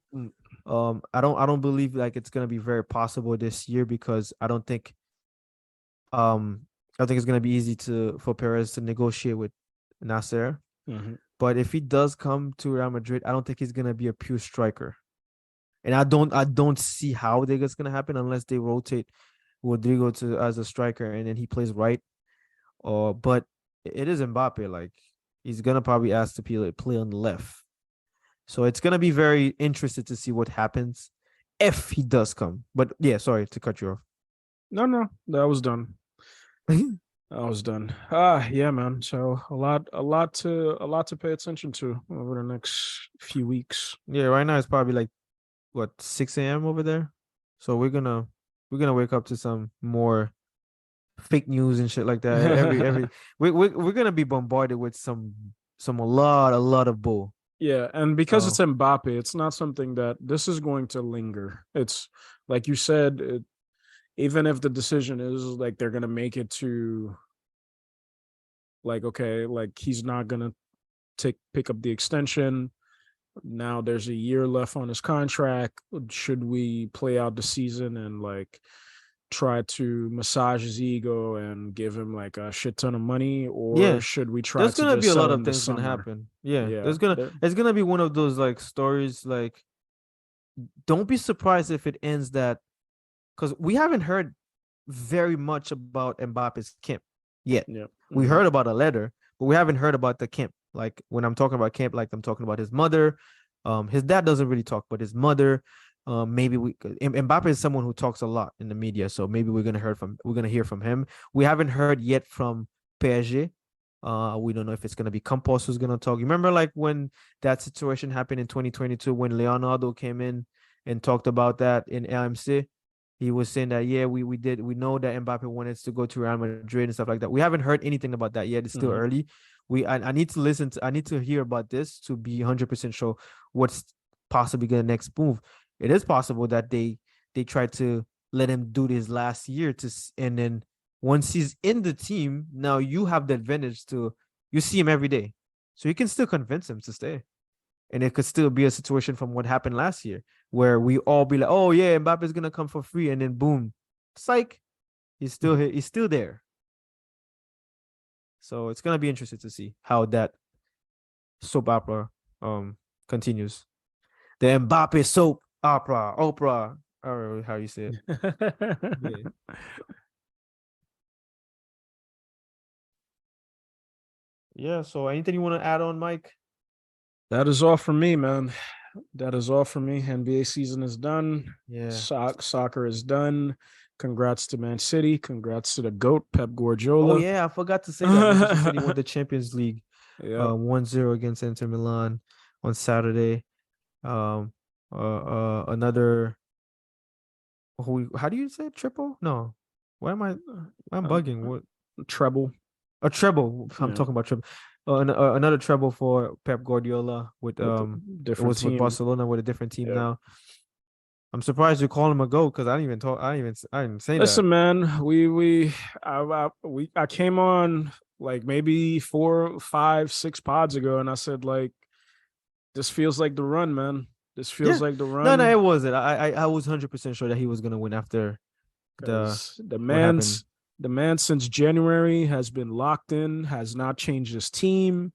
I don't believe like it's gonna be very possible this year because um I think it's gonna be easy for Perez to negotiate with Nasser. mm-hmm. But if he does come to Real Madrid, I don't think he's gonna be a pure striker. And I don't see how that's gonna happen unless they rotate Rodrigo to as a striker and then he plays right. But it is Mbappe. Like he's gonna probably ask to play on the left. So it's gonna be very interested to see what happens if he does come. But yeah, sorry to cut you off. No, that was done. I was done. Yeah, man. So a lot to pay attention to over the next few weeks. Yeah, right now it's probably like what 6 a.m. over there. So we're gonna wake up to some more fake news and shit like that. Every we're gonna be bombarded with a lot of bull. Yeah, and because it's So Mbappe, it's not something that this is going to linger. It's like you said, even if the decision is like they're gonna make it to like okay, like he's not gonna pick up the extension. Now there's a year left on his contract. Should we play out the season and like try to massage his ego and give him like a shit ton of money, or yeah, should we try there's to gonna be just a lot sell of him this things gonna summer? happen. Yeah, Yeah, it's gonna be one of those like stories. Like, don't be surprised if it ends that because we haven't heard very much about Mbappe's camp yet. yeah. We Mm-hmm. heard about a letter, but we haven't heard about the camp. Like when I'm talking about camp, like I'm talking about his mother. His dad doesn't really talk, but his mother. Maybe Mbappe is someone who talks a lot in the media, so maybe we're gonna hear from him. We haven't heard yet from PSG. We don't know if it's gonna be Campos who's gonna talk. You remember like when that situation happened in 2022 when Leonardo came in and talked about that in AMC. He was saying that yeah, we know that Mbappe wanted to go to Real Madrid and stuff like that. We haven't heard anything about that yet. It's still Mm-hmm. early. I need to I need to hear about this to be 100% sure what's possibly the next move. It is possible that they try to let him do this last year and then once he's in the team, now you have the advantage to you see him every day. So you can still convince him to stay. And it could still be a situation from what happened last year where we all be like, oh yeah, Mbappe's gonna come for free, and then boom, psych, he's still here, he's still there. So it's gonna be interesting to see how that soap opera continues. The Mbappe soap opera, or how you say it. Yeah. Yeah. So anything you want to add on, Mike? That is all for me, man. That is all for me. NBA season is done. Yeah. Soccer is done. Congrats to Man City. Congrats to the GOAT, Pep Oh Guardiola. yeah, I forgot to say that Manchester City won the Champions League, Yep. 1-0 against Inter Milan on Saturday. Um, another. How do you say it? Triple? No. Why am I? I'm bugging. What? Treble. A treble. I'm Yeah. talking about treble. Another treble for Pep Guardiola with With a it different was with team. Barcelona with a different team Yep. now. I'm surprised you call him a goat because I didn't even talk. I didn't say that. Listen, man, I came on like maybe 4, 5, 6 pods ago, and I said like, this feels like the run, man. This feels Yeah. like the No, run it wasn't. I was 100% sure that he was gonna win after the because what happened. the man since January has been locked in, has not changed his team,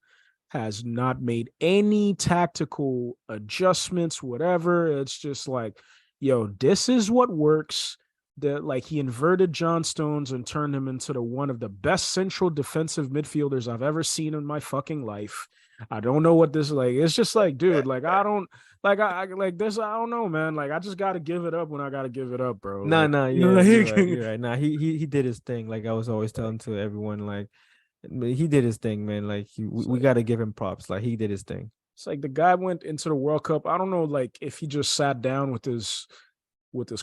has not made any tactical adjustments, whatever. It's just like, yo, this is what works. That like he inverted John Stones and turned him into one of the best central defensive midfielders I've ever seen in my fucking life. I don't know what this is like. It's just like, dude, like I don't like I like this. I don't know, man. Like I just gotta give it up when I gotta give it up, bro. No, Like, no, yeah, you're right. You're right. Nah, he did his thing. Like I was always telling to everyone, like he did his thing, man. Like we got to give him props. Like he did his thing. it's like the guy went into the World Cup. I don't know, like if he just sat down with his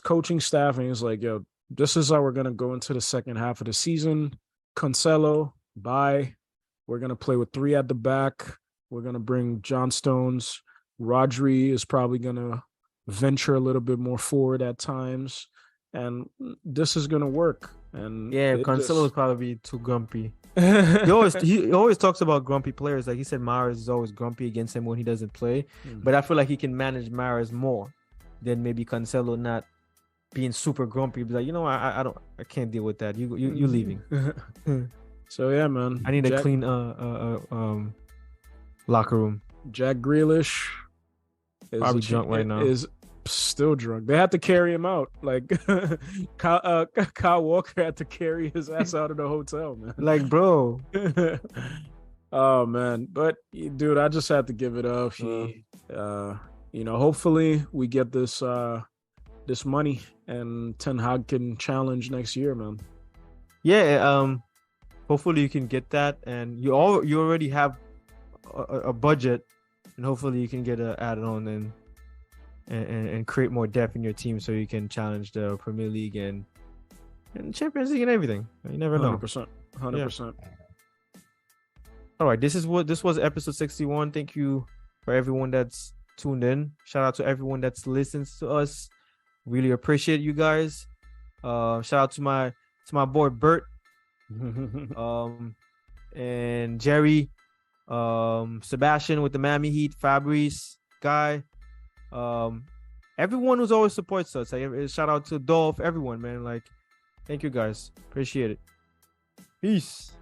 coaching staff and he's like, yo, this is how we're gonna go into the second half of the season. Cancelo, bye. We're gonna play with 3 at the back. We're gonna bring John Stones. Rodri is probably gonna venture a little bit more forward at times, and this is gonna work. And yeah, Cancelo is probably too grumpy. he always talks about grumpy players. Like he said, Mahrez is always grumpy against him when he doesn't play. But I feel like he can manage Mahrez more than maybe Cancelo not being super grumpy. Be like, I can't deal with that. You leaving. So yeah, man. I need a clean locker room. Jack Grealish is probably drunk right now. Is still drunk. They had to carry him out. Like Kyle Walker had to carry his ass out of the hotel, man. Like, bro. Oh man, but dude, I just had to give it up. Hopefully we get this this money and Ten Hag can challenge next year, man. Yeah, hopefully you can get that, and you already have a budget, and hopefully you can get an add-on and create more depth in your team so you can challenge the Premier League and Champions League and everything. You never know. 100%. Yeah. All right, this was episode 61. Thank you for everyone that's tuned in. Shout out to everyone that's listens to us. Really appreciate you guys. Shout out to my boy Bert, and Jerry, Sebastian with the Miami Heat, Fabrice, Guy, everyone who's always supports us. Shout out to Dolph, everyone, man. Like, thank you guys. Appreciate it. Peace.